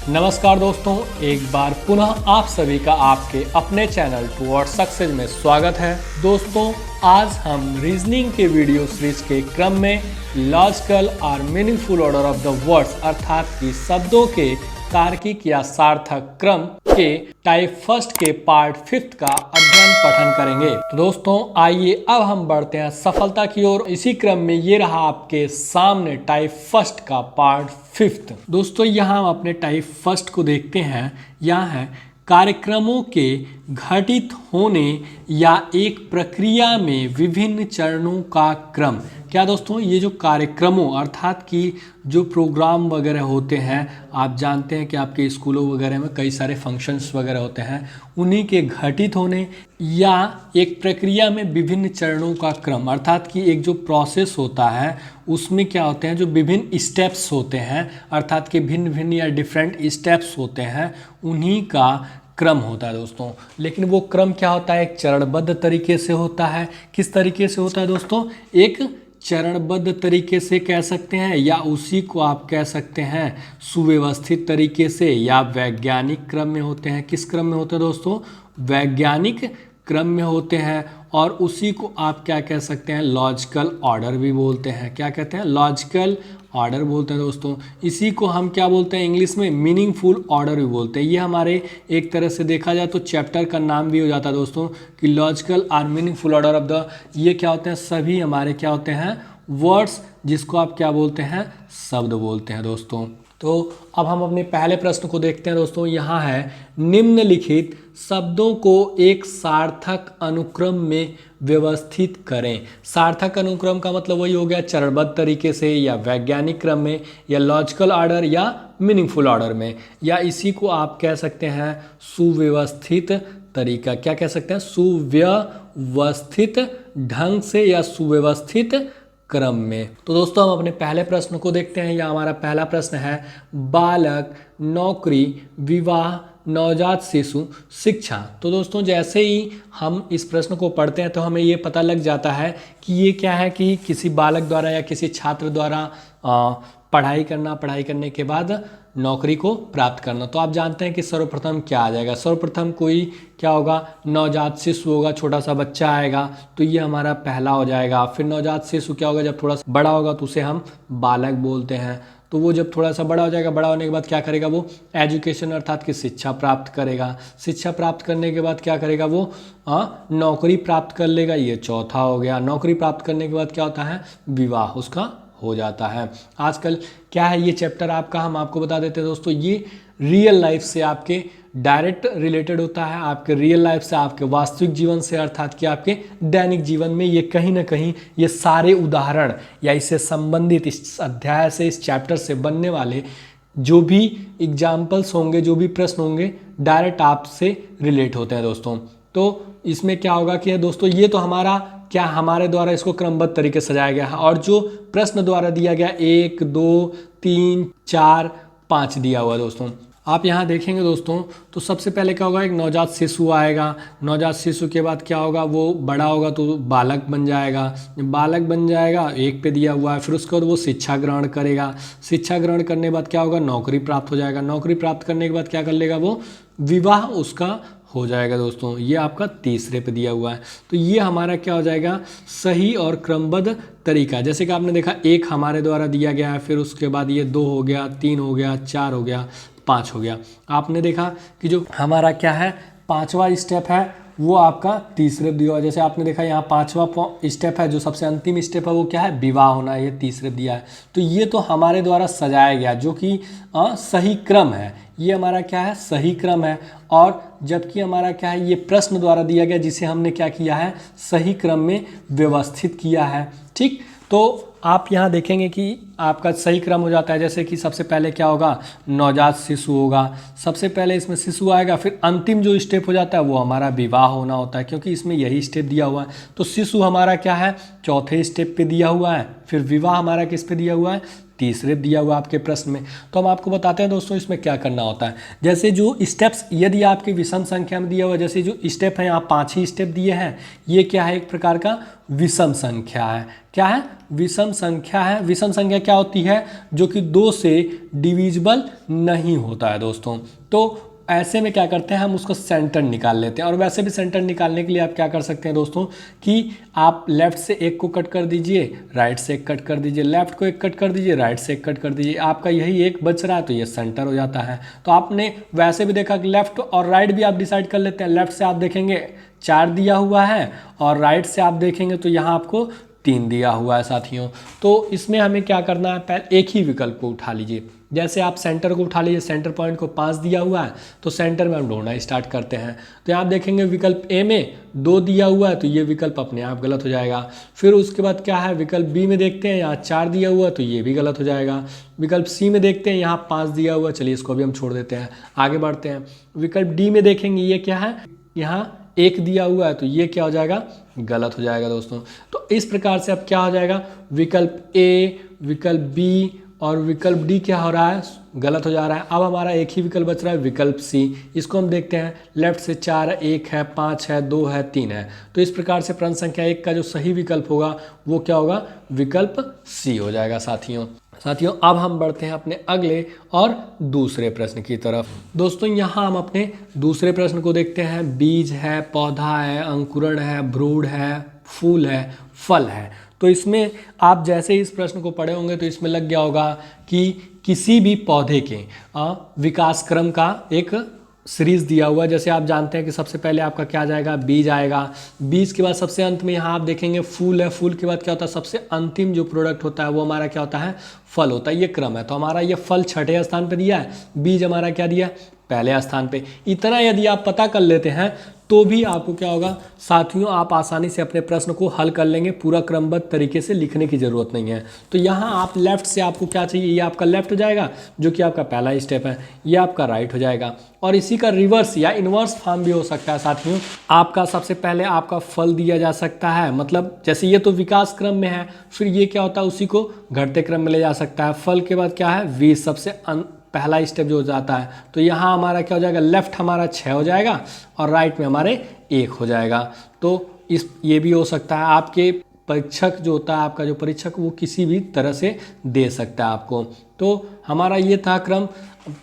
नमस्कार दोस्तों, एक बार पुनः आप सभी का आपके अपने चैनल टुवर्ड्स सक्सेस में स्वागत है। दोस्तों, आज हम रीजनिंग के वीडियो सीरीज के क्रम में लॉजिकल और meaningful order of the words अर्थात कि शब्दों के तार्किक या सार्थक क्रम के टाइप फर्स्ट के पार्ट 5 का अध्ययन पठन करेंगे। तो दोस्तों आइए अब हम बढ़ते हैं सफलता की ओर। इसी क्रम में ये रहा आपके सामने टाइप फर्स्ट का पार्ट 5। दोस्तों यहाँ हम अपने टाइप फर्स्ट को देखते हैं। यहाँ है कार्यक्रमों के घटित होने या एक प्रक्रिया में विभिन्न चरणों का क्रम। क्या दोस्तों, ये जो कार्यक्रमों अर्थात कि जो प्रोग्राम वगैरह होते हैं, आप जानते हैं कि आपके स्कूलों वगैरह में कई सारे फंक्शंस वगैरह होते हैं, उन्हीं के घटित होने या एक प्रक्रिया में विभिन्न चरणों का क्रम अर्थात कि एक जो प्रोसेस होता है उसमें क्या होते हैं, जो विभिन्न स्टेप्स होते हैं अर्थात कि भिन्न भिन्न या डिफरेंट स्टेप्स होते हैं, उन्हीं का क्रम होता है दोस्तों। लेकिन वो क्रम क्या होता है, एक चरणबद्ध तरीके से होता है। किस तरीके से होता है दोस्तों, एक चरणबद्ध तरीके से कह सकते हैं, या उसी को आप कह सकते हैं सुव्यवस्थित तरीके से, या वैज्ञानिक क्रम में होते हैं। किस क्रम में होते हैं दोस्तों, वैज्ञानिक क्रम में होते हैं। और उसी को आप क्या कह सकते हैं, लॉजिकल ऑर्डर भी बोलते हैं। क्या कहते हैं, लॉजिकल ऑर्डर बोलते हैं दोस्तों। इसी को हम क्या बोलते हैं इंग्लिश में, मीनिंगफुल ऑर्डर भी बोलते हैं। ये हमारे एक तरह से देखा जाए तो चैप्टर का नाम भी हो जाता है दोस्तों कि लॉजिकल और मीनिंगफुल ऑर्डर ऑफ द, ये क्या होते हैं, सभी हमारे क्या होते हैं, वर्ड्स, जिसको आप क्या बोलते हैं, शब्द बोलते हैं दोस्तों। तो अब हम अपने पहले प्रश्न को देखते हैं दोस्तों। यहाँ है निम्नलिखित शब्दों को एक सार्थक अनुक्रम में व्यवस्थित करें। सार्थक अनुक्रम का मतलब वही हो गया चरणबद्ध तरीके से, या वैज्ञानिक क्रम में, या लॉजिकल ऑर्डर, या मीनिंगफुल ऑर्डर में, या इसी को आप कह सकते हैं सुव्यवस्थित तरीका। क्या कह सकते हैं, सुव्यवस्थित ढंग से या सुव्यवस्थित क्रम में। तो दोस्तों हम अपने पहले प्रश्न को देखते हैं। यह हमारा पहला प्रश्न है, बालक, नौकरी, विवाह, नवजात शिशु, शिक्षा। तो दोस्तों जैसे ही हम इस प्रश्न को पढ़ते हैं तो हमें ये पता लग जाता है कि ये क्या है कि किसी बालक द्वारा या किसी छात्र द्वारा पढ़ाई करना, पढ़ाई करने के बाद नौकरी को प्राप्त करना। तो आप जानते हैं कि सर्वप्रथम क्या आ जाएगा, सर्वप्रथम कोई क्या होगा, नवजात शिशु होगा, छोटा सा बच्चा आएगा, तो ये हमारा पहला हो जाएगा। फिर नवजात शिशु क्या होगा, जब थोड़ा सा बड़ा होगा तो उसे हम बालक बोलते हैं। तो वो जब थोड़ा सा बड़ा हो जाएगा, बड़ा होने के बाद क्या करेगा, वो एजुकेशन अर्थात कि शिक्षा प्राप्त करेगा। शिक्षा प्राप्त करने के बाद क्या करेगा, वो नौकरी प्राप्त कर लेगा, ये चौथा हो गया। नौकरी प्राप्त करने के बाद क्या होता है, विवाह उसका हो जाता है। आजकल क्या है, ये चैप्टर आपका हम आपको बता देते हैं दोस्तों, ये रियल लाइफ से आपके डायरेक्ट रिलेटेड होता है, आपके रियल लाइफ से, आपके वास्तविक जीवन से, अर्थात कि आपके दैनिक जीवन में ये कहीं ना कहीं ये सारे उदाहरण या इससे संबंधित इस अध्याय से, इस चैप्टर से बनने वाले जो भी एग्जाम्पल्स होंगे, जो भी प्रश्न होंगे, डायरेक्ट आपसे रिलेट होते हैं दोस्तों। तो इसमें क्या होगा कि दोस्तों ये तो हमारा क्या, हमारे द्वारा इसको क्रमबद्ध तरीके से सजाया गया है, और जो प्रश्न द्वारा दिया गया 1, 2, 3, 4, 5 दिया हुआ दोस्तों। आप यहाँ देखेंगे दोस्तों तो सबसे पहले क्या होगा, एक नवजात शिशु आएगा। नवजात शिशु के बाद क्या होगा, वो बड़ा होगा तो बालक बन जाएगा। जब बालक बन जाएगा, 1 पे दिया हुआ है, फिर उसके बाद वो शिक्षा ग्रहण करेगा। शिक्षा ग्रहण करने के बाद क्या होगा, नौकरी प्राप्त हो जाएगा। नौकरी प्राप्त करने के बाद क्या कर लेगा, वो विवाह उसका हो जाएगा दोस्तों। ये आपका तीसरे पे दिया हुआ है। तो ये हमारा क्या हो जाएगा, सही और क्रमबद्ध तरीका। जैसे कि आपने देखा 1 हमारे द्वारा दिया गया है, फिर उसके बाद ये 2 हो गया, 3 हो गया, 4 हो गया, 5 हो गया। आपने देखा कि जो हमारा क्या है, 5वां स्टेप है वो आपका तीसरे दिया हुआ। जैसे आपने देखा यहाँ 5वां स्टेप है, जो सबसे अंतिम स्टेप है वो क्या है, विवाह होना है, ये तीसरे दिया है। तो ये तो हमारे द्वारा सजाया गया जो कि सही क्रम है, ये हमारा क्या है, सही क्रम है। और जबकि हमारा क्या है, ये प्रश्न द्वारा दिया गया जिसे हमने क्या किया है, सही क्रम में व्यवस्थित किया है। ठीक, तो आप यहाँ देखेंगे कि आपका सही क्रम हो जाता है। जैसे कि सबसे पहले क्या होगा, नवजात शिशु होगा, सबसे पहले इसमें शिशु आएगा, फिर अंतिम जो स्टेप हो जाता है वो हमारा विवाह होना होता है, क्योंकि इसमें यही स्टेप दिया हुआ है। तो शिशु हमारा क्या है, चौथे स्टेप पे दिया हुआ है, फिर विवाह हमारा किस पे दिया हुआ है, तीसरे दिया हुआ आपके प्रश्न में। तो हम आपको बताते हैं दोस्तों इसमें क्या करना होता है। जैसे जो स्टेप्स यदि आपकी विषम संख्या में दिया हुआ, जैसे जो स्टेप है यहाँ 5 ही स्टेप दिए हैं, ये क्या है, एक प्रकार का विषम संख्या है। क्या है, विषम संख्या है। विषम संख्या क्या होती है, जो कि 2 से डिविजिबल नहीं होता है दोस्तों। तो ऐसे में क्या करते हैं, हम उसको सेंटर निकाल लेते हैं। और वैसे भी सेंटर निकालने के लिए आप क्या कर सकते हैं दोस्तों, कि आप लेफ्ट से एक को कट कर दीजिए, राइट से एक कट कर दीजिए, लेफ्ट को एक कट कर दीजिए, राइट से एक कट कर दीजिए, आपका यही एक बच रहा है तो ये सेंटर हो जाता है। तो आपने वैसे भी देखा कि लेफ्ट और राइट भी आप डिसाइड कर लेते हैं। लेफ्ट से आप देखेंगे 4 दिया हुआ है और राइट से आप देखेंगे तो यहाँ आपको 3 दिया हुआ है साथियों। तो इसमें हमें क्या करना है, पहले एक ही विकल्प को उठा लीजिए। जैसे आप सेंटर को उठा लीजिए, सेंटर पॉइंट को 5 दिया हुआ है तो सेंटर में हम ढूंढना स्टार्ट करते हैं। तो यहाँ आप देखेंगे विकल्प ए में 2 दिया हुआ है तो ये विकल्प अपने आप गलत हो जाएगा। फिर उसके बाद क्या है, विकल्प बी में देखते हैं, यहाँ 4 दिया हुआ है तो ये भी गलत हो जाएगा। विकल्प सी में देखते हैं, यहाँ 5 दिया हुआ है, चलिए इसको भी हम छोड़ देते हैं, आगे बढ़ते हैं। विकल्प डी में देखेंगे, ये क्या है, यहाँ 1 दिया हुआ है तो ये क्या हो जाएगा, गलत हो जाएगा दोस्तों। तो इस प्रकार से अब क्या हो जाएगा, विकल्प ए, विकल्प बी और विकल्प डी क्या हो रहा है, गलत हो जा रहा है। अब हमारा एक ही विकल्प बच रहा है, विकल्प सी। इसको हम देखते हैं, लेफ्ट से 4 है, 1 है, 5 है, 2 है, 3 है। तो इस प्रकार से प्रश्न संख्या 1 का जो सही विकल्प होगा वो क्या होगा, विकल्प सी हो जाएगा साथियों। अब हम बढ़ते हैं अपने अगले और दूसरे प्रश्न की तरफ। दोस्तों यहाँ हम अपने दूसरे प्रश्न को देखते हैं। बीज है, पौधा है, अंकुरण है, भ्रूण है, फूल है, फल है। तो इसमें आप जैसे ही इस प्रश्न को पढ़े होंगे तो इसमें लग गया होगा कि किसी भी पौधे के विकास क्रम का एक सीरीज दिया हुआ है। जैसे आप जानते हैं कि सबसे पहले आपका क्या जाएगा, बीज आएगा। बीज के बाद सबसे अंत में यहाँ आप देखेंगे फूल है। फूल के बाद क्या होता है, सबसे अंतिम जो प्रोडक्ट होता है वो हमारा क्या होता है, फल होता है। ये क्रम है। तो हमारा ये फल 6ठे स्थान पे दिया है, बीज हमारा क्या दिया है, पहले स्थान पे। इतना यदि आप पता कर लेते हैं तो भी आपको क्या होगा साथियों, आप आसानी से अपने प्रश्न को हल कर लेंगे। पूरा क्रमबद्ध तरीके से लिखने की ज़रूरत नहीं है। तो यहाँ आप लेफ्ट से आपको क्या चाहिए, ये आपका लेफ्ट हो जाएगा जो कि आपका पहला स्टेप है, ये आपका राइट हो जाएगा। और इसी का रिवर्स या इन्वर्स फॉर्म भी हो सकता है साथियों। आपका सबसे पहले आपका फल दिया जा सकता है, मतलब जैसे ये तो विकास क्रम में है, फिर ये क्या होता है उसी को घटते क्रम में ले जा सकता है। फल के बाद क्या है, बीज सबसे पहला स्टेप जो हो जाता है। तो यहाँ हमारा क्या हो जाएगा, लेफ्ट हमारा 6 हो जाएगा और राइट में हमारे 1 हो जाएगा। तो ये भी हो सकता है। आपके परीक्षक जो होता है, आपका जो परीक्षक वो किसी भी तरह से दे सकता है आपको। तो हमारा ये था क्रम,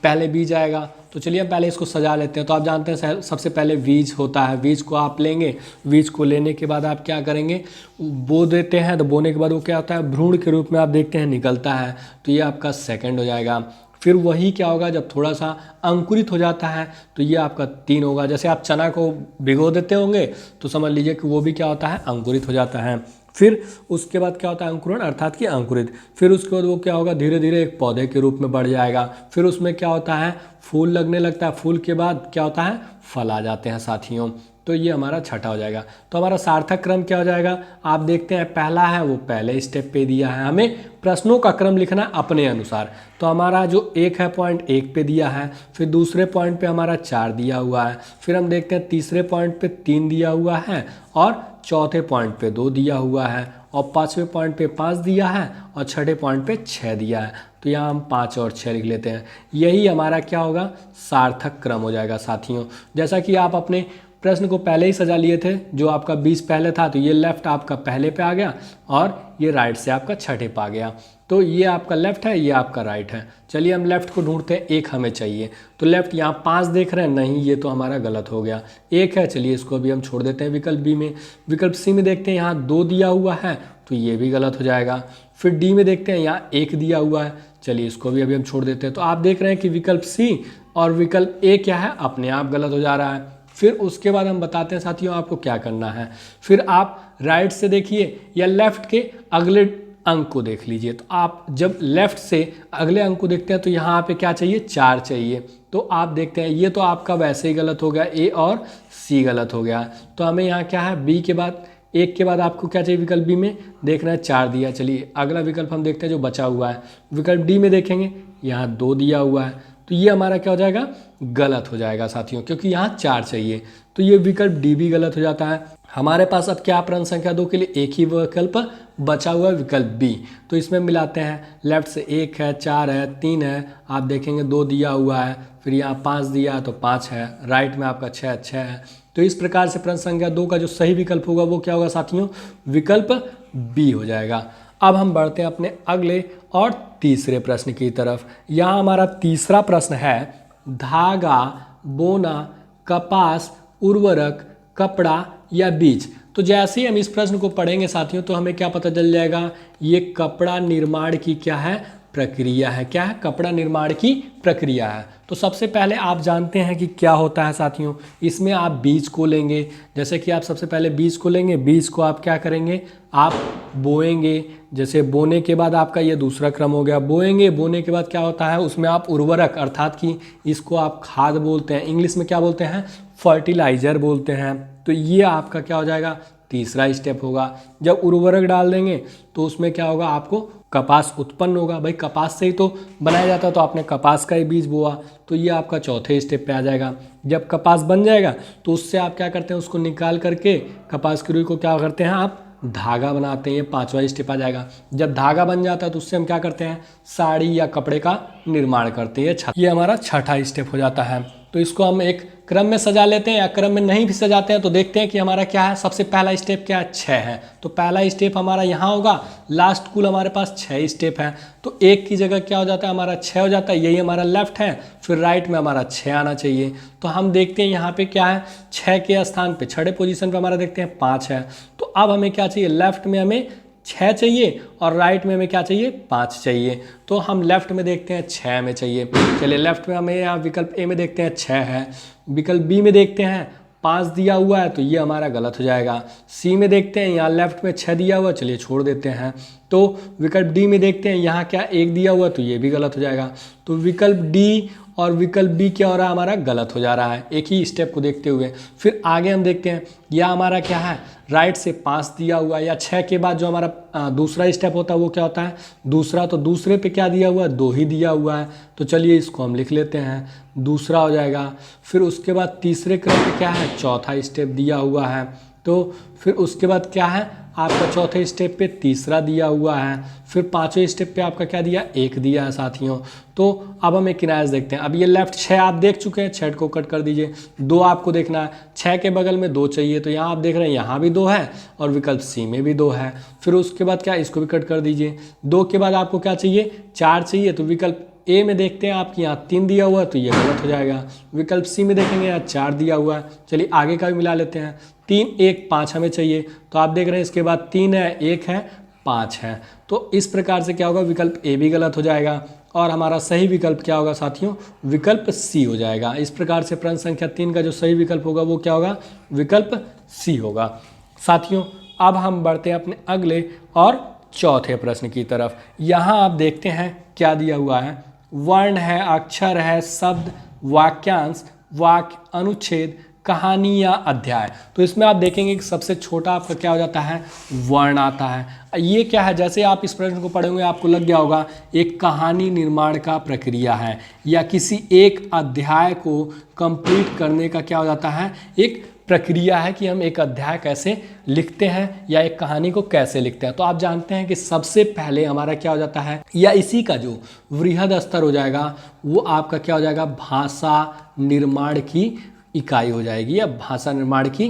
पहले बीज आएगा। तो चलिए हम पहले इसको सजा लेते हैं। तो आप जानते हैं सबसे पहले बीज होता है। बीज को आप लेंगे, बीज को लेने के बाद आप क्या करेंगे, बो देते हैं। तो बोने के बाद वो क्या होता है, भ्रूण के रूप में आप देखते हैं निकलता है। तो ये आपका सेकंड हो जाएगा। फिर वही क्या होगा, जब थोड़ा सा अंकुरित हो जाता है तो ये आपका 3 होगा। जैसे आप चना को भिगो देते होंगे तो समझ लीजिए कि वो भी क्या होता है, अंकुरित हो जाता है। फिर उसके बाद क्या होता है, अंकुरण अर्थात कि अंकुरित। फिर उसके बाद वो क्या होगा, धीरे धीरे एक पौधे के रूप में बढ़ जाएगा। फिर उसमें क्या होता है, फूल लगने लगता है। फूल के बाद क्या होता है, फल आ जाते हैं साथियों। तो ये हमारा 6ठा हो जाएगा। तो हमारा सार्थक क्रम क्या हो जाएगा, आप देखते हैं पहला है वो पहले स्टेप पे दिया है। हमें प्रश्नों का क्रम लिखना अपने अनुसार। तो हमारा जो 1 है पॉइंट 1 पे दिया है, फिर दूसरे पॉइंट पे हमारा 4 दिया हुआ है, फिर हम देखते हैं तीसरे पॉइंट पे 3 दिया हुआ है और चौथे पॉइंट पे 2 दिया हुआ है और 5वें पॉइंट पे 5 दिया है और 6ठे पॉइंट पे 6 दिया है। तो यहाँ हम 5 और 6 लिख लेते हैं। यही हमारा क्या होगा, सार्थक क्रम हो जाएगा साथियों। जैसा कि आप अपने प्रश्न को पहले ही सजा लिए थे, जो आपका बीज पहले था तो ये लेफ्ट आपका पहले पे आ गया और ये राइट से आपका 6ठे पे आ गया। तो ये आपका लेफ्ट है, ये आपका राइट है। चलिए हम लेफ्ट को ढूंढते हैं, 1 हमें चाहिए। तो लेफ्ट यहाँ 5 देख रहे हैं, नहीं ये तो हमारा गलत हो गया। 1 है, चलिए इसको भी हम छोड़ देते हैं विकल्प बी में। विकल्प सी में देखते हैं, यहाँ 2 दिया हुआ है तो ये भी गलत हो जाएगा। फिर डी में देखते हैं, यहाँ 1 दिया हुआ है, चलिए इसको भी अभी हम छोड़ देते हैं। तो आप देख रहे हैं कि विकल्प सी और विकल्प ए क्या है, अपने आप गलत हो जा रहा है। फिर उसके बाद हम बताते हैं साथियों आपको क्या करना है। फिर आप राइट से देखिए या लेफ्ट के अगले अंक को देख लीजिए। तो आप जब लेफ्ट से अगले अंक को देखते हैं तो यहाँ पे क्या चाहिए, 4 चाहिए। तो आप देखते हैं ये तो आपका वैसे ही गलत हो गया, ए और सी गलत हो गया। तो हमें यहाँ क्या है, बी के बाद 1 के बाद आपको क्या चाहिए, विकल्प बी में देख रहे हैं 4 दिया। चलिए अगला विकल्प हम देखते हैं जो बचा हुआ है। विकल्प डी में देखेंगे, यहाँ 2 दिया हुआ है तो ये हमारा क्या हो जाएगा, गलत हो जाएगा साथियों, क्योंकि यहाँ 4 चाहिए। तो ये विकल्प डी भी गलत हो जाता है। हमारे पास अब क्या प्रश्न संख्या 2 के लिए एक ही विकल्प बचा हुआ है, विकल्प बी। तो इसमें मिलाते हैं, लेफ्ट से 1 है, 4 है, 3 है, आप देखेंगे 2 दिया हुआ है, फिर यहाँ 5 दिया है तो 5 है, राइट में आपका 6 है। तो इस प्रकार से प्रश्न संख्या 2 का जो सही विकल्प होगा वो क्या होगा साथियों, विकल्प बी हो जाएगा। अब हम बढ़ते हैं अपने अगले और तीसरे प्रश्न की तरफ। यहाँ हमारा तीसरा प्रश्न है, धागा, बोना, कपास, उर्वरक, कपड़ा या बीज। तो जैसे ही हम इस प्रश्न को पढ़ेंगे साथियों तो हमें क्या पता चल जाएगा, ये कपड़ा निर्माण की क्या है, प्रक्रिया है। क्या है, कपड़ा निर्माण की प्रक्रिया है। तो सबसे पहले आप जानते हैं कि क्या होता है साथियों, इसमें आप बीज को लेंगे। जैसे कि आप सबसे पहले बीज को लेंगे, बीज को आप क्या करेंगे, आप बोएंगे। जैसे बोने के बाद आपका ये दूसरा क्रम हो गया, बोएंगे, बोने के बाद क्या होता है, उसमें आप उर्वरक अर्थात कि इसको आप खाद बोलते हैं, इंग्लिश में क्या बोलते हैं, फर्टिलाइजर बोलते हैं। तो ये आपका क्या हो जाएगा, तीसरा स्टेप होगा। जब उर्वरक डाल देंगे तो उसमें क्या होगा, आपको कपास उत्पन्न होगा। भाई कपास से ही तो बनाया जाता है, तो आपने कपास का ही बीज बोआ, तो ये आपका चौथे स्टेप पे आ जाएगा। जब कपास बन जाएगा तो उससे आप क्या करते हैं, उसको निकाल करके कपास की रुई को क्या करते हैं, आप धागा बनाते हैं। ये पांचवा स्टेप आ जाएगा। जब धागा बन जाता है तो उससे हम क्या करते हैं, साड़ी या कपड़े का निर्माण करते हैं। ये हमारा छठा स्टेप हो जाता है। तो इसको हम एक क्रम में सजा लेते हैं या क्रम में नहीं भी सजाते हैं तो देखते हैं कि हमारा क्या है। सबसे पहला स्टेप क्या है, 6 है। तो पहला स्टेप हमारा यहाँ होगा, लास्ट कुल हमारे पास 6 स्टेप है। तो एक की जगह क्या हो जाता है, हमारा 6 हो जाता है। यही हमारा लेफ्ट है, फिर राइट में हमारा 6 आना चाहिए। तो हम देखते हैं यहाँ पे क्या है, 6 के स्थान पे छठे पोजीशन पे हमारा देखते हैं 5 है। तो अब हमें क्या चाहिए, लेफ्ट में हमें 6 चाहिए और राइट में हमें क्या चाहिए, 5 चाहिए। तो हम लेफ्ट में देखते हैं 6 में चाहिए। चलिए लेफ्ट में हमें यहाँ विकल्प ए में देखते हैं 6 है, विकल्प बी में देखते हैं 5 दिया हुआ है तो ये हमारा गलत हो जाएगा। सी में देखते हैं, यहाँ लेफ्ट में 6 दिया हुआ, चलिए छोड़ देते हैं। तो विकल्प डी में देखते हैं, यहाँ क्या 1 दिया हुआ तो ये भी गलत हो जाएगा। तो विकल्प डी और विकल्प बी क्या हो रहा है, हमारा गलत हो जा रहा है एक ही स्टेप को देखते हुए। फिर आगे हम देखते हैं, यह हमारा क्या है, राइट से 5 दिया हुआ है, या 6 के बाद जो हमारा दूसरा स्टेप होता है वो क्या होता है, दूसरा। तो दूसरे पे क्या दिया हुआ है, 2 ही दिया हुआ है। तो चलिए इसको हम लिख लेते हैं, दूसरा हो जाएगा। फिर उसके बाद तीसरे क्रम पे क्या है, चौथा स्टेप दिया हुआ है। तो फिर उसके बाद क्या है, आपका चौथे स्टेप पे तीसरा दिया हुआ है। फिर पांचवें स्टेप पे आपका क्या दिया, 1 दिया है साथियों। तो अब हम एक किनारे से देखते हैं। अब ये लेफ्ट 6 आप देख चुके हैं, 6 को कट कर दीजिए। 2 आपको देखना है, 6 के बगल में 2 चाहिए, तो यहाँ आप देख रहे हैं यहाँ भी 2 है और विकल्प सी में भी 2 है। फिर उसके बाद क्या, इसको भी कट कर दीजिए। 2 के बाद आपको क्या चाहिए, 4 चाहिए। तो विकल्प ए में देखते हैं आपके यहाँ 3 दिया हुआ है तो ये गलत हो जाएगा। विकल्प सी में देखेंगे यहाँ 4 दिया हुआ है। चलिए आगे का भी मिला लेते हैं, 3 1 5 हमें चाहिए। तो आप देख रहे हैं इसके बाद 3 है, 1 है, 5 है। तो इस प्रकार से क्या होगा, विकल्प ए भी गलत हो जाएगा और हमारा सही विकल्प क्या होगा साथियों, विकल्प सी हो जाएगा। इस प्रकार से प्रश्न संख्या 3 का जो सही विकल्प होगा वो क्या होगा, विकल्प सी होगा। साथियों अब हम बढ़ते हैं अपने अगले और चौथे प्रश्न की तरफ। यहाँ आप देखते हैं क्या दिया हुआ है, वर्ण है, अक्षर है, शब्द, वाक्यांश, वाक्य, अनुच्छेद, कहानी या अध्याय। तो इसमें आप देखेंगे कि सबसे छोटा आपका क्या हो जाता है, वर्ण आता है। ये क्या है, जैसे आप इस प्रश्न को पढ़ेंगे आपको लग गया होगा एक कहानी निर्माण का प्रक्रिया है, या किसी एक अध्याय को कंप्लीट करने का क्या हो जाता है, एक प्रक्रिया है कि हम एक अध्याय कैसे लिखते हैं या एक कहानी को कैसे लिखते हैं। तो आप जानते हैं कि सबसे पहले हमारा क्या हो जाता है, या इसी का जो वृहद स्तर हो जाएगा वो आपका क्या हो जाएगा, भाषा निर्माण की इकाई हो जाएगी या भाषा निर्माण की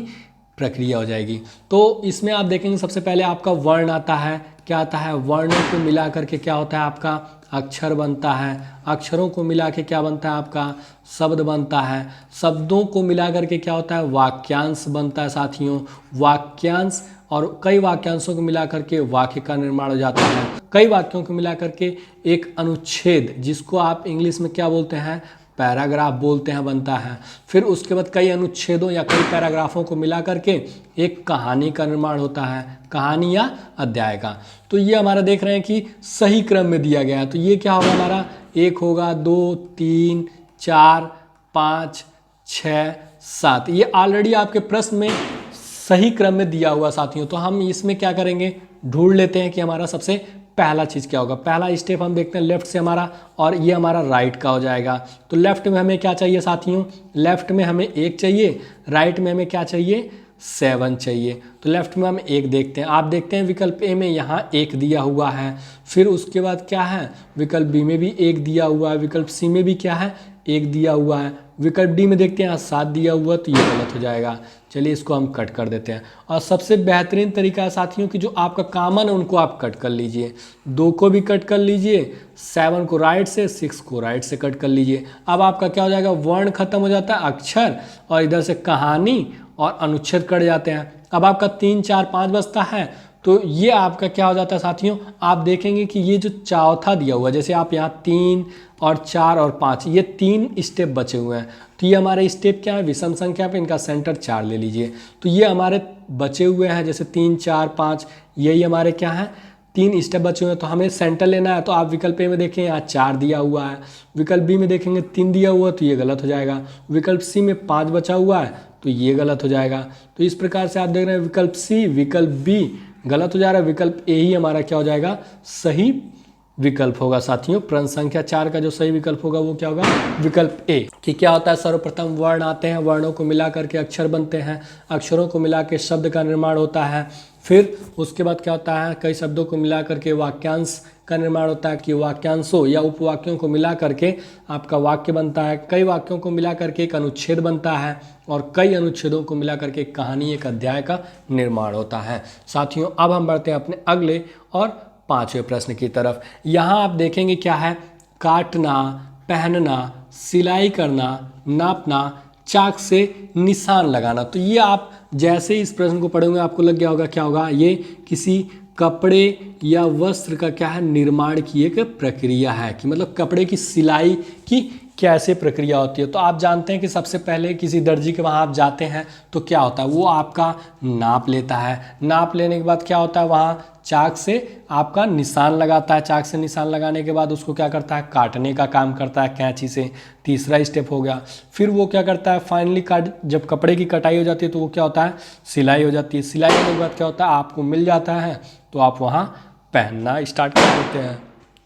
प्रक्रिया हो जाएगी। तो इसमें आप देखेंगे सबसे पहले आपका वर्ण आता है। क्या आता है, वर्णों को मिला करके क्या होता है, आपका अक्षर बनता है। अक्षरों को मिला के क्या बनता है, आपका शब्द बनता है। शब्दों को मिला करके क्या होता है, वाक्यांश बनता है साथियों। वाक्यांश और कई वाक्यांशों को मिला करके वाक्य का निर्माण हो जाता है। कई वाक्यों को मिला करके एक अनुच्छेद, जिसको आप इंग्लिश में क्या बोलते हैं, पैराग्राफ बोलते हैं, बनता है। फिर उसके बाद कई अनुच्छेदों या कई पैराग्राफों को मिला करके एक कहानी का निर्माण होता है, कहानी या अध्याय का। तो ये हमारा देख रहे हैं कि सही क्रम में दिया गया है। तो ये क्या होगा, हमारा 1 होगा, 2 3 4 5 6 7। ये ऑलरेडी आपके प्रश्न में सही क्रम में दिया हुआ साथियों। तो हम इसमें क्या करेंगे, ढूंढ लेते हैं कि हमारा सबसे पहला चीज़ क्या होगा, पहला स्टेप हम देखते हैं लेफ्ट से हमारा, और ये हमारा राइट का हो जाएगा। तो लेफ्ट में हमें क्या चाहिए साथियों, लेफ्ट में हमें 1 चाहिए, राइट में हमें क्या चाहिए 7 चाहिए। तो लेफ्ट में हम 1 देखते हैं, आप देखते हैं विकल्प ए में यहाँ 1 दिया हुआ है। फिर उसके बाद क्या है, विकल्प बी में भी 1 दिया हुआ है, विकल्प सी में भी क्या है 1 दिया हुआ है, विकल्प डी में देखते हैं यहाँ 7 दिया हुआ, तो ये गलत हो जाएगा। चलिए इसको हम कट कर देते हैं। और सबसे बेहतरीन तरीका है साथियों कि जो आपका कॉमन है उनको आप कट कर लीजिए, 2 को भी कट कर लीजिए, 7 को राइट से, 6 को राइट से कट कर लीजिए। अब आपका क्या हो जाएगा, वर्ण खत्म हो जाता है, अक्षर, और इधर से कहानी और अनुच्छेद कट जाते हैं। अब आपका 3, 4, 5 बचता है। तो ये आपका क्या हो जाता है साथियों, आप देखेंगे कि ये जो चौथा दिया हुआ है, जैसे आप यहाँ 3 और 4 और 5, ये 3 स्टेप बचे हुए हैं। तो ये हमारे स्टेप क्या है, विषम संख्या पे इनका सेंटर 4 ले लीजिए। तो ये हमारे बचे हुए हैं, जैसे 3, 4, 5, यही हमारे क्या है 3 स्टेप बचे हुए हैं। तो हमें सेंटर लेना है। तो आप विकल्प ए में देखें यहाँ 4 दिया हुआ है, विकल्प बी में देखेंगे 3 दिया हुआ है, तो ये गलत हो जाएगा। विकल्प सी में 5 बचा हुआ है, तो ये गलत हो जाएगा। तो इस प्रकार से आप देख रहे हैं विकल्प सी, विकल्प बी गलत हो जा रहा है, विकल्प ए ही हमारा क्या हो जाएगा, सही विकल्प होगा साथियों। प्रश्न संख्या 4 का जो सही विकल्प होगा वो क्या होगा, विकल्प ए। कि क्या होता है, सर्वप्रथम वर्ण आते हैं, वर्णों को मिला करके अक्षर बनते हैं, अक्षरों को मिला के शब्द का निर्माण होता है। फिर उसके बाद क्या होता है, कई शब्दों को मिला करके वाक्यांश का निर्माण होता है, कि वाक्यांशों या उपवाक्यों को मिला करके आपका वाक्य बनता है। कई वाक्यों को मिला करके एक अनुच्छेद बनता है, और कई अनुच्छेदों को मिला करके एक कहानी, एक अध्याय का निर्माण होता है। साथियों अब हम बढ़ते हैं अपने अगले और 5वें प्रश्न की तरफ। यहाँ आप देखेंगे क्या है, काटना, पहनना, सिलाई करना, नापना, चाक से निशान लगाना। तो ये आप जैसे इस प्रश्न को पढ़ेंगे आपको लग गया होगा क्या होगा, ये किसी कपड़े या वस्त्र का क्या है, निर्माण की एक प्रक्रिया है, कि मतलब कपड़े की सिलाई की कैसे प्रक्रिया होती है। तो आप जानते हैं कि सबसे पहले किसी दर्जी के वहाँ आप जाते हैं तो क्या होता है, वो आपका नाप लेता है, नाप लेने के बाद क्या होता है, वहाँ चाक से आपका निशान लगाता है, चाक से निशान लगाने के बाद उसको क्या करता है, काटने का काम करता है कैंची से, तीसरा स्टेप हो गया। फिर वो क्या करता है, फाइनली जब कपड़े की कटाई हो जाती है तो वो क्या होता है, सिलाई हो जाती है। सिलाई होने के बाद क्या होता है, आपको मिल जाता है तो आप वहाँ पहनना स्टार्ट कर देते हैं।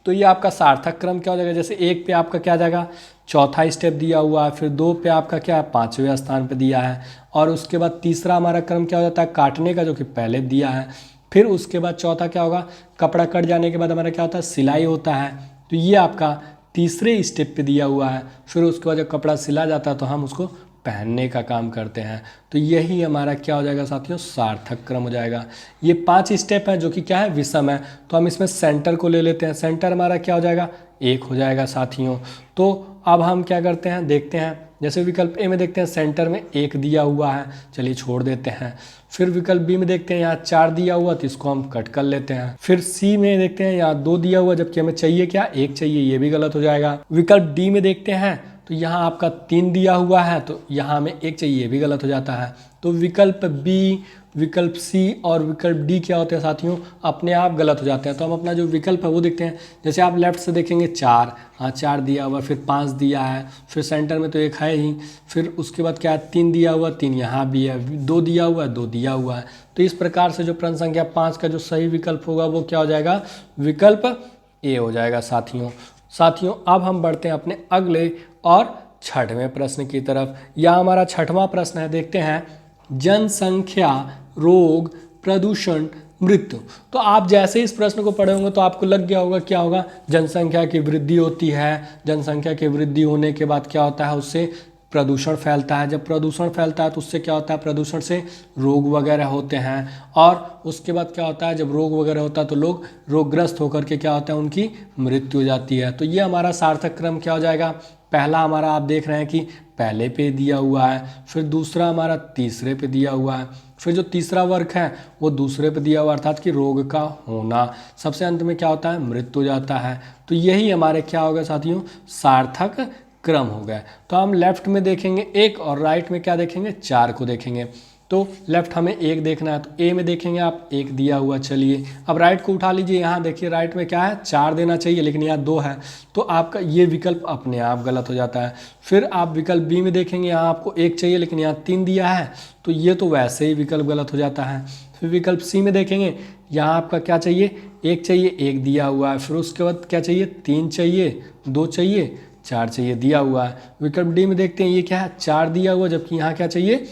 तो ये आपका सार्थक क्रम क्या हो जाएगा, जैसे 1 पे आपका क्या आ जाएगा, चौथा स्टेप दिया हुआ है, फिर 2 पे आपका क्या है, 5वें स्थान पे दिया है, और उसके बाद तीसरा हमारा क्रम क्या हो जाता है, काटने का, जो कि पहले दिया है। फिर उसके बाद चौथा क्या होगा, कपड़ा कट जाने के बाद हमारा क्या होता है, सिलाई होता है। तो ये आपका तीसरे स्टेप पे दिया हुआ है। फिर उसके बाद जब कपड़ा सिला जाता है तो हम उसको पहनने का काम करते हैं। तो यही हमारा क्या हो जाएगा साथियों, सार्थक क्रम हो जाएगा। ये 5 स्टेप हैं जो कि क्या है, विषम है। तो हम इसमें सेंटर को ले लेते हैं, सेंटर हमारा क्या हो जाएगा, 1 हो जाएगा साथियों। तो अब हम क्या करते हैं, देखते हैं, जैसे विकल्प ए में देखते हैं सेंटर में 1 दिया हुआ है, चलिए छोड़ देते हैं। फिर विकल्प बी में देखते हैं यहाँ 4 दिया हुआ, तो इसको हम कट कर लेते हैं। फिर सी में देखते हैं यहाँ 2 दिया हुआ, जबकि हमें चाहिए क्या, 1 चाहिए, ये भी गलत हो जाएगा। विकल्प डी में देखते हैं तो यहाँ आपका 3 दिया हुआ है, तो यहाँ हमें 1 चाहिए, ये भी गलत हो जाता है। तो विकल्प बी, विकल्प सी और विकल्प डी क्या होते हैं साथियों, अपने आप गलत हो जाते हैं। तो हम अपना जो विकल्प है वो देखते हैं। जैसे आप लेफ्ट से देखेंगे 4, हाँ 4 दिया हुआ, फिर 5 दिया है, फिर सेंटर में तो 1 है ही, फिर उसके बाद क्या है, 3 दिया हुआ, 3 यहाँ भी है, 2 दिया हुआ है, 2 दिया हुआ है। तो इस प्रकार से जो प्रश्न संख्या 5 का जो सही विकल्प होगा वो क्या हो जाएगा, विकल्प ए हो जाएगा साथियों अब हम बढ़ते हैं अपने अगले और 6वें प्रश्न की तरफ। यह हमारा 6वां प्रश्न है, देखते हैं, जनसंख्या, रोग, प्रदूषण, मृत्यु। तो आप जैसे इस प्रश्न को पढ़े होंगे तो आपको लग गया होगा क्या होगा, जनसंख्या की वृद्धि होती है, जनसंख्या की वृद्धि होने के बाद क्या होता है, उससे प्रदूषण फैलता है। जब प्रदूषण फैलता है तो उससे क्या होता है, प्रदूषण से रोग वगैरह होते हैं, और उसके बाद क्या होता है, जब रोग वगैरह होता है तो लोग रोगग्रस्त होकर के क्या होता है, उनकी मृत्यु हो जाती है। तो ये हमारा सार्थक क्रम क्या हो जाएगा, पहला हमारा आप देख रहे हैं कि पहले पे दिया हुआ है, फिर दूसरा हमारा तीसरे पे दिया हुआ है, फिर जो तीसरा वर्ग है वो दूसरे पे दिया हुआ, अर्थात कि रोग का होना, सबसे अंत में क्या होता है, मृत्यु हो जाता है। तो यही हमारे क्या होगा साथियों, सार्थक क्रम हो गया। तो हम लेफ्ट में देखेंगे 1 और राइट में क्या देखेंगे, 4 को देखेंगे। तो लेफ्ट हमें 1 देखना है, तो ए में देखेंगे आप 1 दिया हुआ। चलिए अब राइट को उठा लीजिए, यहाँ देखिए राइट में क्या है, 4 देना चाहिए, लेकिन यहाँ 2 है, तो आपका ये विकल्प अपने आप गलत हो जाता है। फिर आप विकल्प बी में देखेंगे, यहाँ आपको 1 चाहिए लेकिन यहाँ 3 दिया है, तो ये तो वैसे ही विकल्प गलत हो जाता है। फिर विकल्प सी में देखेंगे, यहाँ आपका क्या चाहिए, एक चाहिए, एक दिया हुआ है। फिर उसके बाद क्या चाहिए, 3 चाहिए, 2 चाहिए, 4 चाहिए, दिया हुआ है। विकल्प डी में देखते हैं, ये क्या है, 4 दिया हुआ, जबकि यहाँ क्या चाहिए,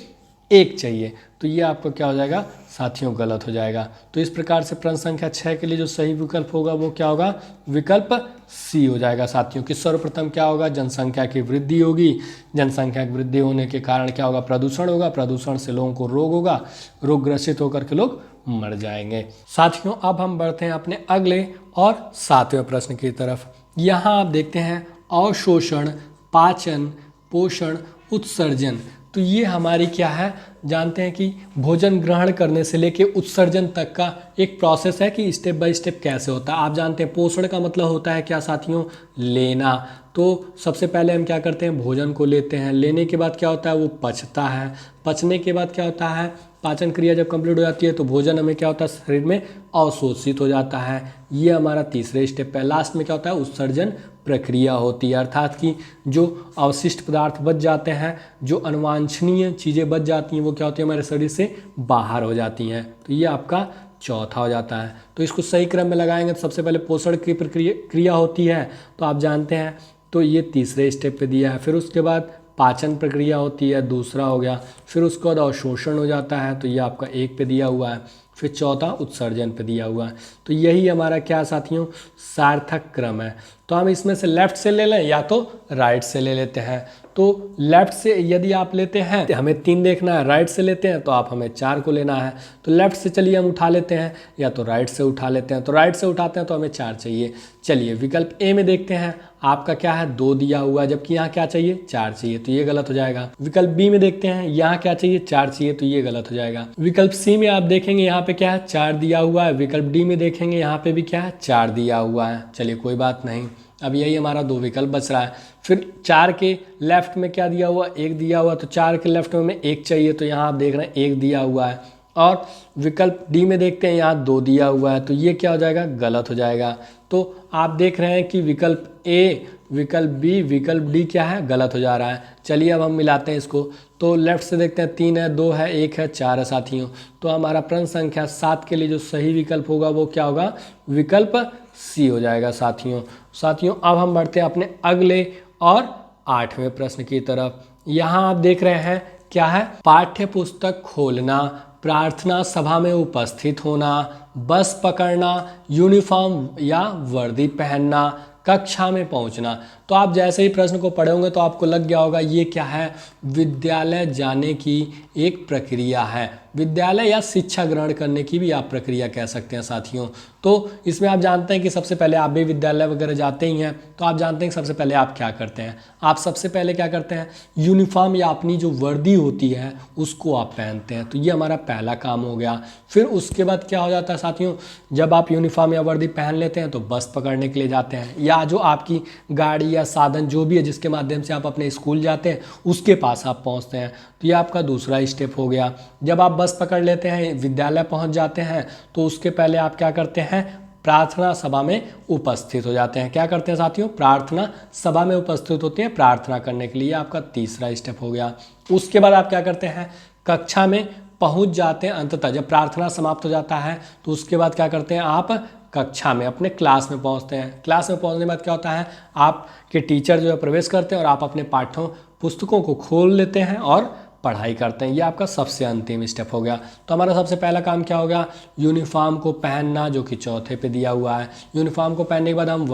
1 चाहिए। तो ये आपका क्या हो जाएगा साथियों, गलत हो जाएगा। तो इस प्रकार से प्रश्न संख्या 6 के लिए जो सही विकल्प होगा वो क्या होगा, विकल्प सी हो जाएगा साथियों। कि सर्वप्रथम क्या होगा, जनसंख्या की वृद्धि होगी। जनसंख्या की वृद्धि होने के कारण क्या होगा, प्रदूषण होगा। प्रदूषण से लोगों को रोग होगा, रोग ग्रसित होकर के लोग मर जाएंगे। साथियों अब हम बढ़ते हैं अपने अगले और 7वें प्रश्न की तरफ। यहाँ आप देखते हैं अवशोषण, पाचन, पोषण, उत्सर्जन। तो ये हमारी क्या है, जानते हैं कि भोजन ग्रहण करने से लेके उत्सर्जन तक का एक प्रोसेस है कि स्टेप बाय स्टेप कैसे होता है। आप जानते हैं पोषण का मतलब होता है क्या साथियों, लेना। तो सबसे पहले हम क्या करते हैं, भोजन को लेते हैं, लेने के बाद क्या होता है, वो पचता है। पचने के बाद क्या होता है, पाचन क्रिया जब कंप्लीट हो जाती है तो भोजन हमें क्या होता है, शरीर में अवशोषित हो जाता है। ये हमारा तीसरे स्टेप है। लास्ट में क्या होता है, उत्सर्जन प्रक्रिया होती है, अर्थात कि जो अवशिष्ट पदार्थ बच जाते हैं, जो अनवांछनीय चीज़ें बच जाती हैं, वो क्या होती है, हमारे शरीर से बाहर हो जाती हैं। तो ये आपका चौथा हो जाता है। तो इसको सही क्रम में लगाएंगे तो सबसे पहले पोषण की क्रिया होती है, तो आप जानते हैं, तो ये तीसरे स्टेप पे दिया है। फिर उसके बाद पाचन प्रक्रिया होती है, दूसरा हो गया। फिर उसके बाद अवशोषण हो जाता है, तो ये आपका 1 पे दिया हुआ है। फिर चौथा उत्सर्जन पे दिया हुआ है। तो यही हमारा क्या साथियों, सार्थक क्रम है। तो हम इसमें से लेफ्ट से ले लें या तो राइट से ले लेते हैं। तो लेफ्ट से यदि आप लेते हैं तो हमें 3 देखना है, राइट से लेते हैं तो आप हमें 4 को लेना है। तो लेफ्ट से चलिए हम उठा लेते हैं या तो राइट से उठा लेते हैं। तो राइट से उठाते हैं तो हमें 4 चाहिए। चलिए विकल्प ए में देखते हैं, आपका क्या है, 2 दिया हुआ है, जबकि यहाँ क्या चाहिए, 4 चाहिए, तो ये गलत हो जाएगा। विकल्प बी में देखते हैं, यहाँ क्या चाहिए, 4 चाहिए, तो ये गलत हो जाएगा। विकल्प सी में आप देखेंगे, यहाँ पे क्या है, 4 दिया हुआ है। विकल्प डी में देखेंगे, यहाँ पे भी क्या है, 4 दिया हुआ है। चलिए कोई बात नहीं, अब यही हमारा 2 विकल्प बच रहा है। फिर 4 के लेफ्ट में क्या दिया हुआ, 1 दिया हुआ, तो 4 के लेफ्ट में हमें 1 चाहिए, तो यहाँ आप देख रहे हैं 1 दिया हुआ है। और विकल्प डी में देखते हैं, यहाँ 2 दिया हुआ है, तो ये क्या हो जाएगा, गलत हो जाएगा। तो आप देख रहे हैं कि विकल्प ए, विकल्प बी, विकल्प डी क्या है, गलत हो जा रहा है। चलिए अब हम मिलाते हैं इसको। तो लेफ्ट से देखते हैं, 3 है, 2 है, 1 है, 4 है साथियों। तो हमारा प्रश्न संख्या 7 के लिए जो सही विकल्प होगा वो क्या होगा, विकल्प सी हो जाएगा साथियों। अब हम बढ़ते हैं अपने अगले और 8वें प्रश्न की तरफ। यहाँ आप देख रहे हैं क्या है, पाठ्य पुस्तक खोलना, प्रार्थना सभा में उपस्थित होना, बस पकड़ना, यूनिफॉर्म या वर्दी पहनना, कक्षा में पहुंचना। तो आप जैसे ही प्रश्न को पढ़े होंगे तो आपको लग गया होगा ये क्या है, विद्यालय जाने की एक प्रक्रिया है। विद्यालय या शिक्षा ग्रहण करने की भी आप प्रक्रिया कह सकते हैं साथियों। तो इसमें आप जानते हैं कि सबसे पहले आप भी विद्यालय वगैरह जाते ही हैं, तो आप जानते हैं कि सबसे पहले आप क्या करते हैं, आप सबसे पहले क्या करते हैं, यूनिफॉर्म या अपनी जो वर्दी होती है उसको आप पहनते हैं। तो ये हमारा पहला काम हो गया। फिर उसके बाद क्या हो जाता है साथियों, जब आप यूनिफॉर्म या वर्दी पहन लेते हैं तो बस पकड़ने के लिए जाते हैं, या जो आपकी गाड़ी या साधन जो भी है जिसके माध्यम से आप अपने स्कूल जाते हैं उसके पास आप पहुंचते हैं। तो ये आपका दूसरा स्टेप हो गया। जब आप बस पकड़ लेते हैं, विद्यालय पहुंच जाते हैं, तो उसके पहले आप क्या करते हैं, प्रार्थना सभा में उपस्थित हो जाते हैं। क्या करते हैं साथियों, प्रार्थना सभा में उपस्थित होते हैं प्रार्थना करने के लिए। आपका तीसरा स्टेप हो गया। उसके बाद आप क्या करते हैं, कक्षा में पहुंच जाते हैं। अंततः जब प्रार्थना समाप्त हो जाता है तो उसके बाद क्या करते हैं, आप कक्षा में अपने क्लास में पहुंचते हैं। क्लास में पहुंचने के बाद क्या होता है, आपके टीचर जो है प्रवेश करते हैं और आप अपने पाठ्यों पुस्तकों को खोल लेते हैं और पढ़ाई करते हैं। ये आपका सबसे अंतिम स्टेप हो गया। तो हमारा सबसे पहला काम क्या हो गया, यूनिफॉर्म को पहनना, जो कि चौथे पे दिया हुआ है। यूनिफॉर्म को पहनने के बाद हम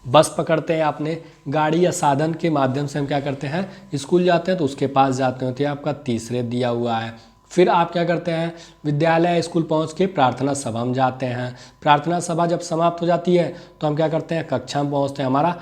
बस पकड़ते हैं, अपने गाड़ी या साधन के माध्यम से हम क्या करते हैं, स्कूल जाते हैं, तो उसके पास जाते हैं। तो ये आपका तीसरे दिया हुआ है। फिर आप क्या करते हैं, विद्यालय स्कूल पहुंच के प्रार्थना सभा में जाते हैं। प्रार्थना सभा जब समाप्त हो जाती है तो हम क्या करते हैं, कक्षा में पहुंचते हैं। हमारा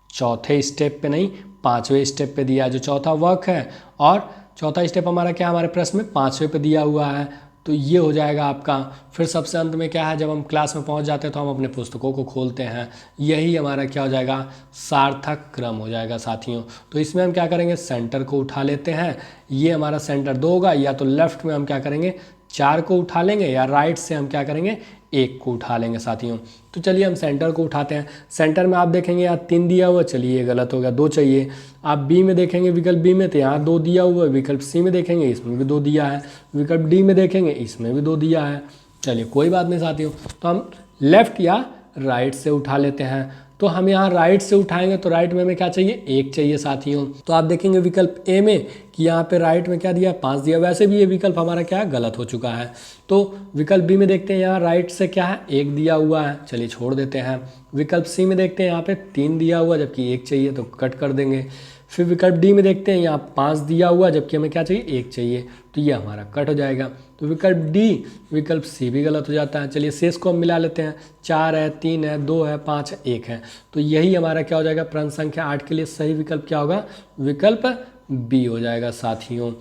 चौथे स्टेप पे नहीं, 5वें स्टेप पे दिया है जो चौथा वर्क है। और चौथा स्टेप हमारा क्या, हमारे प्रश्न में 5वें पे दिया हुआ है। तो ये हो जाएगा आपका। फिर सबसे अंत में क्या है, जब हम क्लास में पहुंच जाते हैं तो हम अपने पुस्तकों को खोलते हैं। यही हमारा क्या हो जाएगा, सार्थक क्रम हो जाएगा साथियों। तो इसमें हम क्या करेंगे, सेंटर को उठा लेते हैं। ये हमारा सेंटर 2 होगा, या तो लेफ्ट में हम क्या करेंगे, 4 को उठा लेंगे, या राइट से हम क्या करेंगे, 1 को उठा लेंगे साथियों। तो चलिए हम सेंटर को उठाते हैं। सेंटर में आप देखेंगे यहाँ 3 दिया हुआ, चलिए ये गलत हो गया, 2 चाहिए। आप बी में देखेंगे विकल्प बी में तो यहाँ 2 दिया हुआ है। विकल्प सी में देखेंगे इसमें भी 2 दिया है। विकल्प डी में देखेंगे इसमें भी 2 दिया है। चलिए कोई बात नहीं साथियों, तो हम लेफ्ट या राइट से उठा लेते हैं। तो हम यहाँ राइट से उठाएंगे तो राइट में हमें क्या चाहिए, 1 चाहिए साथियों। तो आप देखेंगे विकल्प ए में कि यहाँ पे राइट में क्या दिया, 5 दिया। वैसे भी ये विकल्प हमारा क्या है, गलत हो चुका है। तो विकल्प बी में देखते हैं यहाँ राइट से क्या है, 1 दिया हुआ है, चलिए छोड़ देते हैं। विकल्प सी में देखते हैं यहाँ पे 3 दिया हुआ, जबकि 1 चाहिए तो कट कर देंगे। फिर विकल्प डी में देखते हैं यहाँ 5 दिया हुआ, जबकि हमें क्या चाहिए, 1 चाहिए, तो ये हमारा कट हो जाएगा। तो विकल्प डी, विकल्प सी भी गलत हो जाता है। चलिए शेष को हम मिला लेते हैं, 4 है, 3 है, 2 है, 5 है, 1 है। तो यही हमारा क्या हो जाएगा, प्रश्न संख्या 8 के लिए सही विकल्प क्या होगा, विकल्प बी हो जाएगा साथियों।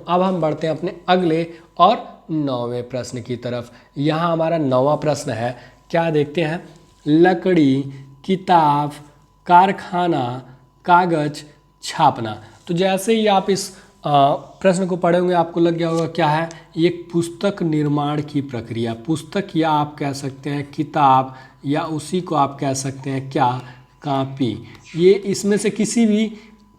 अब हम बढ़ते हैं अपने अगले और 9वें प्रश्न की तरफ। यहाँ हमारा 9वां प्रश्न है, क्या देखते हैं, लकड़ी, किताब, कारखाना, कागज, छापना। तो जैसे ही आप इस प्रश्न को पढ़े होंगे आपको लग गया होगा क्या है, एक पुस्तक निर्माण की प्रक्रिया। पुस्तक या आप कह सकते हैं किताब, या उसी को आप कह सकते हैं क्या, कॉपी। ये इसमें से किसी भी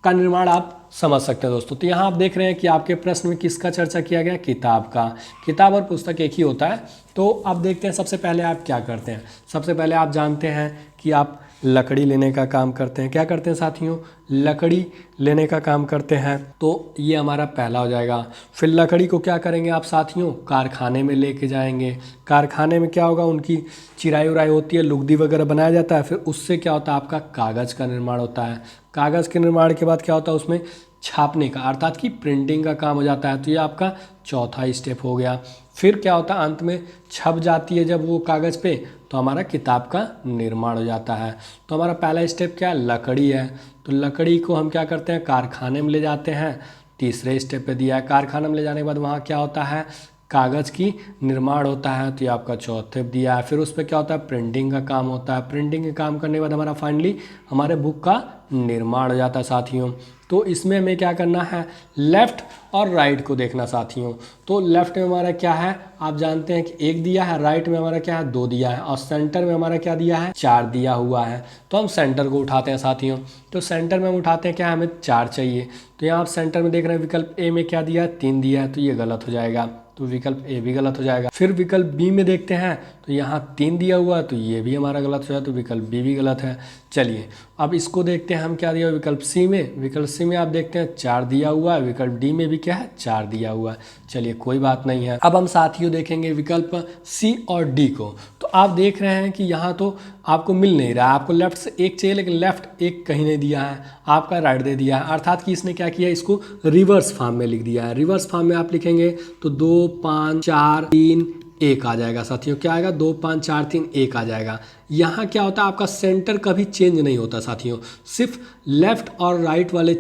का निर्माण आप समझ सकते हैं दोस्तों। तो यहाँ आप देख रहे हैं कि आपके प्रश्न में किसका चर्चा किया गया, किताब का। किताब और पुस्तक एक ही होता है। तो अब देखते हैं सबसे पहले आप क्या करते हैं। सबसे पहले आप जानते हैं कि आप लकड़ी लेने का काम करते हैं। क्या करते हैं साथियों, लकड़ी लेने का काम करते हैं। तो ये हमारा पहला हो जाएगा। फिर लकड़ी को क्या करेंगे आप साथियों, कारखाने में लेके जाएंगे। कारखाने में क्या होगा, उनकी चिराई उराई होती है, लुगदी वगैरह बनाया जाता है। फिर उससे क्या होता है, आपका कागज़ का निर्माण होता है। कागज़ के निर्माण के बाद क्या होता है, उसमें छापने का अर्थात कि प्रिंटिंग का काम हो जाता है। तो ये आपका चौथा स्टेप हो गया। फिर क्या होता है, अंत में छप जाती है जब वो कागज़ पे, तो हमारा किताब का निर्माण हो जाता है। तो हमारा पहला स्टेप क्या है, लकड़ी है। तो लकड़ी को हम क्या करते हैं, कारखाने में ले जाते हैं। तीसरे स्टेप पे दिया है, कारखाने में ले जाने के बाद वहाँ क्या होता है, कागज़ की निर्माण होता है। तो ये आपका चौथे दिया है। फिर उस पर क्या होता है, प्रिंटिंग का काम होता है। प्रिंटिंग का काम करने के बाद हमारा फाइनली हमारे बुक का निर्माण हो जाता है साथियों। तो इसमें हमें क्या करना है, लेफ़्ट और राइट को देखना साथियों। तो लेफ़्ट में हमारा क्या है, आप जानते हैं कि 1 दिया है। राइट में हमारा क्या है, 2 दिया है। और सेंटर में हमारा क्या दिया है, 4 दिया हुआ है। तो हम सेंटर को उठाते हैं साथियों। तो सेंटर में हम उठाते हैं क्या, हमें 4 चाहिए। तो यहाँ आप सेंटर में देख रहे हैं विकल्प ए में क्या दिया है, 3 दिया है। तो ये गलत हो जाएगा, तो विकल्प ए भी गलत हो जाएगा। फिर विकल्प बी में देखते हैं तो यहाँ 3 दिया हुआ है, तो ये भी हमारा गलत हो जाएगा, तो विकल्प बी भी गलत है। चलिए अब इसको देखते हैं हम क्या दिया हुआ विकल्प सी में। विकल्प सी में आप देखते हैं 4 दिया हुआ है। विकल्प डी में भी क्या है, 4 दिया हुआ है। चलिए कोई बात नहीं है। अब हम साथियों देखेंगे विकल्प सी और डी को। तो आप देख रहे हैं कि यहाँ तो आपको मिल नहीं रहा है। आपको लेफ्ट से 1 चाहिए, लेकिन लेफ्ट 1 कहीं नहीं दिया है, आपका राइट दे दिया है। अर्थात कि इसने क्या किया, इसको रिवर्स फॉर्म में लिख दिया है। रिवर्स फॉर्म में आप लिखेंगे तो 2 5 4 3 1 आ जाएगा साथियों। क्या आएगा, 2 5 4 3 1 आ जाएगा। यहाँ क्या होता है, आपका सेंटर कभी चेंज नहीं होता साथियों। सिर्फ लेफ्ट और राइट वाले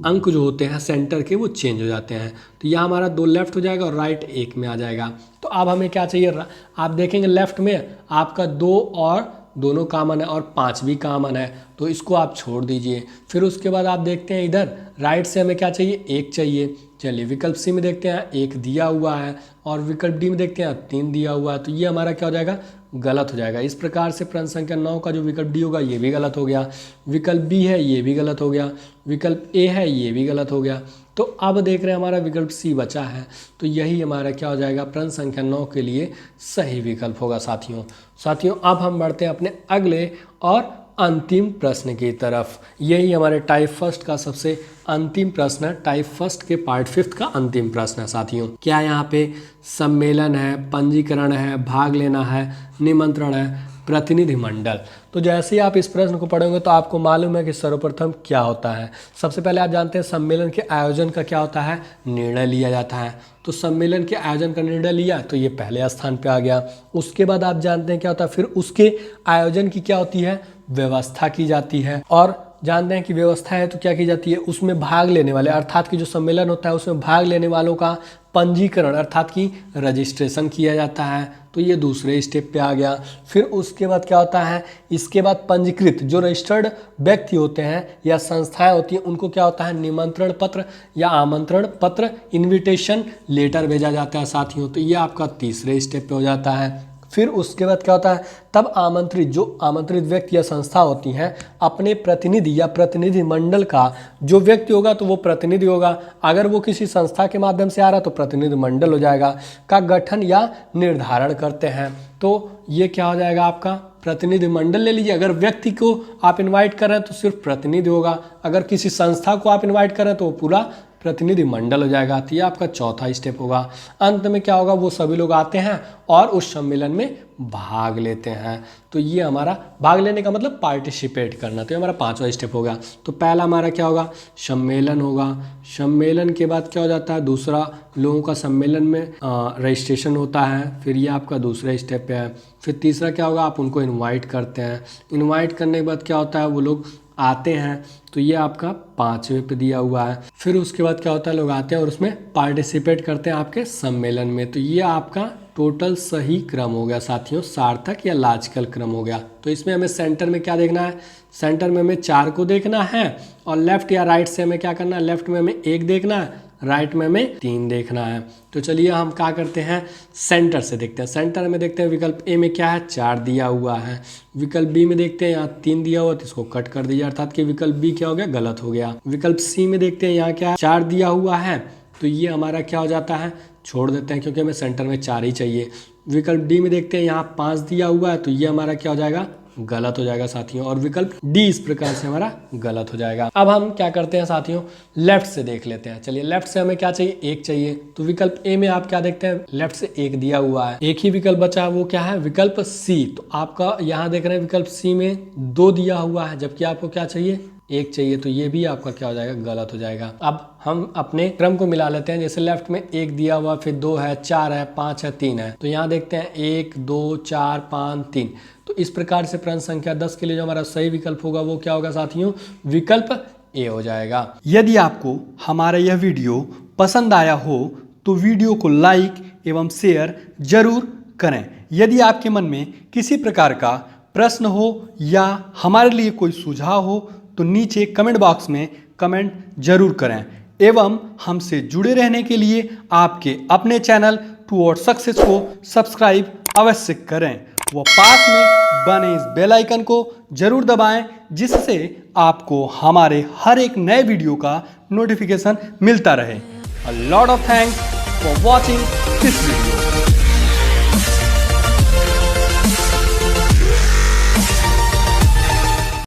अंक जो होते हैं सेंटर के, वो चेंज हो जाते हैं। तो यहाँ हमारा 2 लेफ्ट हो जाएगा और राइट 1 में आ जाएगा। तो अब हमें क्या चाहिए, आप देखेंगे लेफ्ट में आपका 2 और दोनों कॉमन है और 5 भी कॉमन है, तो इसको आप छोड़ दीजिए। फिर उसके बाद आप देखते हैं इधर राइट से हमें क्या चाहिए, 1 चाहिए। चलिए विकल्प सी में देखते हैं 1 दिया हुआ है, और विकल्प डी में देखते हैं 3 दिया हुआ है। तो ये हमारा क्या हो जाएगा, गलत हो जाएगा। इस प्रकार से प्रश्न संख्या 9 का जो विकल्प डी होगा ये भी गलत हो गया। विकल्प बी है ये भी गलत हो गया। विकल्प ए है ये भी गलत हो गया। तो अब देख रहे हैं हमारा विकल्प सी बचा है। तो यही हमारा क्या हो जाएगा, प्रश्न संख्या 9 के लिए सही विकल्प होगा साथियों। अब हम बढ़ते हैं अपने अगले और अंतिम प्रश्न की तरफ। यही हमारे टाइप फर्स्ट का सबसे अंतिम प्रश्न है। टाइप फर्स्ट के पार्ट 5 का अंतिम प्रश्न है साथियों। क्या यहाँ पे सम्मेलन है, पंजीकरण है, भाग लेना है, निमंत्रण है, प्रतिनिधिमंडल। तो जैसे ही आप इस प्रश्न को पढ़ोगे तो आपको मालूम है कि सर्वप्रथम क्या होता है। सबसे पहले आप जानते हैं सम्मेलन के आयोजन का क्या होता है, निर्णय लिया जाता है। तो सम्मेलन के आयोजन का निर्णय लिया तो ये पहले स्थान पे आ गया। उसके बाद आप जानते हैं क्या होता है, फिर उसके आयोजन की क्या होती है, व्यवस्था की जाती है। और जानते हैं कि व्यवस्था है तो क्या की जाती है, उसमें भाग लेने वाले अर्थात कि जो सम्मेलन होता है उसमें भाग लेने वालों का पंजीकरण अर्थात कि रजिस्ट्रेशन किया जाता है। तो ये दूसरे स्टेप पे आ गया। फिर उसके बाद क्या होता है, इसके बाद पंजीकृत जो रजिस्टर्ड व्यक्ति होते हैं या संस्थाएं होती हैं उनको क्या होता है, निमंत्रण पत्र या आमंत्रण पत्र, इन्विटेशन लेटर भेजा जाता है साथियों। तो ये आपका तीसरे स्टेप पे हो जाता है। फिर उसके बाद क्या होता है, तब आमंत्रित व्यक्ति या संस्था होती हैं अपने प्रतिनिधि या प्रतिनिधि मंडल का जो व्यक्ति होगा तो वो प्रतिनिधि होगा, अगर वो किसी संस्था के माध्यम से आ रहा तो प्रतिनिधि मंडल हो जाएगा, का गठन या निर्धारण करते हैं। तो ये क्या हो जाएगा आपका प्रतिनिधि मंडल ले लीजिए। अगर व्यक्ति को आप इनवाइट कर रहे हैं तो सिर्फ प्रतिनिधि होगा, अगर किसी संस्था को आप इनवाइट कर रहे हैं तो वो पूरा प्रतिनिधि मंडल हो जाएगा। तो ये आपका चौथा स्टेप होगा। अंत में क्या होगा, वो सभी लोग आते हैं और उस सम्मेलन में भाग लेते हैं। तो ये हमारा भाग लेने का मतलब पार्टिसिपेट करना। तो ये हमारा पांचवा स्टेप होगा। तो पहला हमारा क्या होगा, सम्मेलन होगा। सम्मेलन के बाद क्या हो जाता है, दूसरा लोगों का सम्मेलन में रजिस्ट्रेशन होता है। फिर ये आपका दूसरा स्टेप है। फिर तीसरा क्या होगा, आप उनको इन्वाइट करते हैं। इन्वाइट करने के बाद क्या होता है, वो लोग आते हैं। तो ये आपका पांचवें पे दिया हुआ है। फिर उसके बाद क्या होता है, लोग आते हैं और उसमें पार्टिसिपेट करते हैं आपके सम्मेलन में। तो ये आपका टोटल सही क्रम हो गया साथियों, सार्थक या लॉजिकल क्रम हो गया। तो इसमें हमें सेंटर में क्या देखना है, सेंटर में हमें 4 को देखना है और लेफ्ट या राइट से हमें क्या करना है, लेफ्ट में हमें 1 देखना है, राइट में हमें 3 देखना है। तो चलिए हम क्या करते हैं, सेंटर से देखते हैं। सेंटर में देखते हैं विकल्प ए में क्या है, 4 दिया हुआ है। विकल्प बी में देखते हैं यहाँ 3 दिया हुआ, तो इसको कट कर दीजिए, अर्थात कि विकल्प बी क्या हो गया, गलत हो गया। विकल्प सी में देखते हैं यहाँ क्या है, 4 दिया हुआ है, तो ये हमारा क्या हो जाता है, छोड़ देते हैं क्योंकि हमें सेंटर में 4 ही चाहिए। विकल्प डी में देखते हैं यहाँ 5 दिया हुआ है, तो ये हमारा क्या हो जाएगा, गलत हो जाएगा साथियों। और विकल्प डी इस प्रकार से हमारा गलत हो जाएगा। अब हम क्या करते हैं साथियों, लेफ्ट से देख लेते हैं। चलिए लेफ्ट से हमें क्या चाहिए, 1 चाहिए। तो विकल्प ए में आप क्या देखते हैं, लेफ्ट से 1 दिया हुआ है। एक ही विकल्प बचा है, वो क्या है, विकल्प सी। तो आपका यहाँ देख रहे हैं विकल्प सी में 2 दिया हुआ है, जबकि आपको क्या चाहिए, 1 चाहिए। तो ये भी आपका क्या हो जाएगा, गलत हो जाएगा। अब हम अपने क्रम को मिला लेते हैं। जैसे लेफ्ट में 1 दिया हुआ, फिर 2 है, 4 है, 5 है, 3 है। तो यहाँ देखते हैं 1 2 4 5 3। तो इस प्रकार से प्रश्न संख्या 10 के लिए जो हमारा सही विकल्प होगा वो क्या होगा साथियों, विकल्प ए हो जाएगा। यदि आपको हमारा यह वीडियो पसंद आया हो तो वीडियो को लाइक एवं शेयर जरूर करें। यदि आपके मन में किसी प्रकार का प्रश्न हो या हमारे लिए कोई सुझाव हो तो नीचे कमेंट बॉक्स में कमेंट जरूर करें। एवं हमसे जुड़े रहने के लिए आपके अपने चैनल टुवर्ड्स सक्सेस को सब्सक्राइब अवश्य करें व पास में बने इस बेल आइकन को जरूर दबाएं, जिससे आपको हमारे हर एक नए वीडियो का नोटिफिकेशन मिलता रहे। A lot of thanks for watching this video.